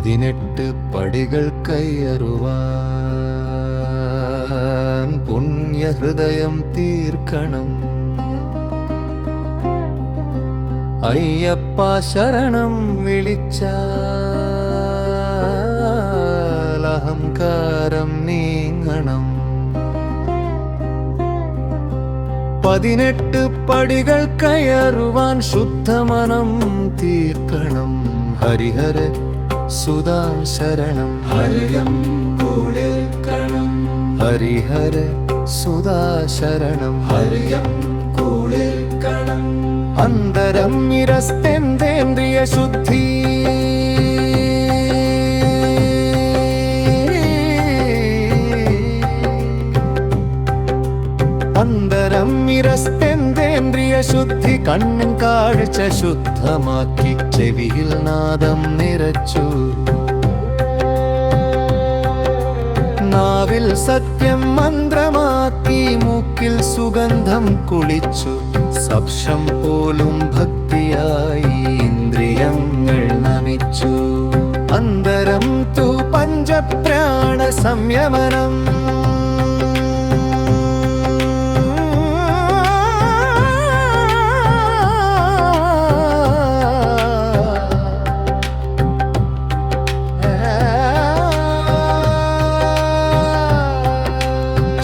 18 പടികൾ കയറുവാൻ പുണ്യഹൃദയം തീർക്കണം. അയ്യപ്പ ശരണം വിളിച്ചാൽ അഹങ്കാരം നീങ്ങണം. 18 പടികൾ കയറുവാൻ ശുദ്ധമനം തീർക്കണം. ഹരിഹര സുധാ ശരണം ഹരിയം കുളിർക്കണം. ഹരിഹര സുധാ ശരണം ഹരിയം കുളിർക്കണം. അന്തരം നിരസ്തേന്ദ്രിയ ശുദ്ധി അന്തരം നിരസ്തേന്ദ്രിയ ശുദ്ധി. കണ്ണൻ കാഴ്ച ശുദ്ധമാക്കി ചെവിയിൽ നാദം നിറച്ചു. നാവിൽ സത്യം മന്ത്രമാക്കി മൂക്കിൽ സുഗന്ധം കുളിച്ചു. സപ്ഷം പോലും ഭക്തിയായി ഇന്ദ്രിയങ്ങൾ നമിച്ചു. അന്തരം തു പഞ്ചപ്രാണ സംയമനം.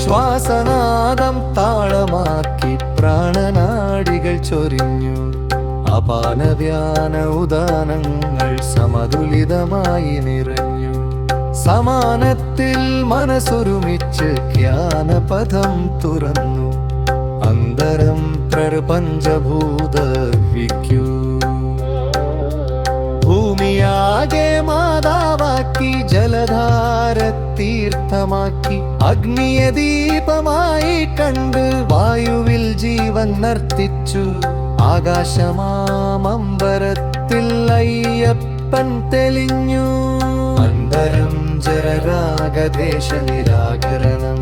ശ്വാസനാദം താളമാക്കി പ്രാണനാടികൾ ചൊരിഞ്ഞു. അപാനവ്യാന ഉദാനങ്ങൾ സമതുലിതമായി നിറഞ്ഞു. സമാനത്തിൽ മനസ്സൊരുമിച്ച് ജ്ഞാനപഥം തുറന്നു. അന്തരം പ്രപഞ്ചഭൂത വിക്കൂ. ഭൂമിയാകെ മാതാവാക്കി ജലധാര തീർത്ഥമാക്കി. അഗ്നിയെ ദീപമായി കണ്ട് വായുവിൽ ജീവൻ നർത്തിച്ചു. ആകാശമാമമ്പരത്തിൽ അയ്യപ്പൻ തെളിഞ്ഞു. അന്തരം ജരരാഗദേശ നിരാകരണം.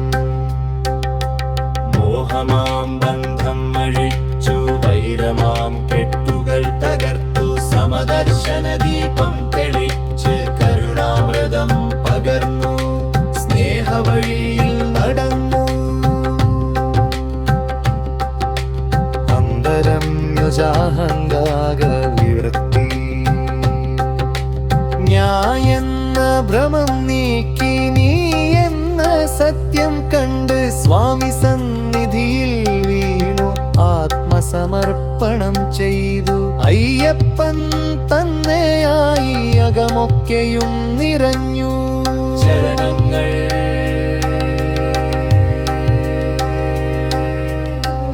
മോഹമാം ബന്ധം അഴിച്ചു. വൈരമാം കെട്ടുകൾ തകർത്തു. സമദർശന ദീപം തെളിച്ച് കരുണാമൃതം പകർന്നു. സ്നേഹവഴിയിൽ നടന്നു. അന്തരം യുജാഹങ്കാര വിവൃത്തി. ഞായെന്ന ഭ്രമം നീക്കി നീ എന്ന സത്യം കണ്ട് സ്വാമി സന്നിധിയിൽ വീണു. ആത്മസമർപ്പണം ചെയ്തു. അയ്യപ്പൻ തന്നെയായി അകമൊക്കെയും നിറഞ്ഞു. ചരണങ്ങൾ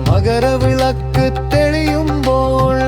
മകരവിളക്ക് തെളിയുമ്പോൾ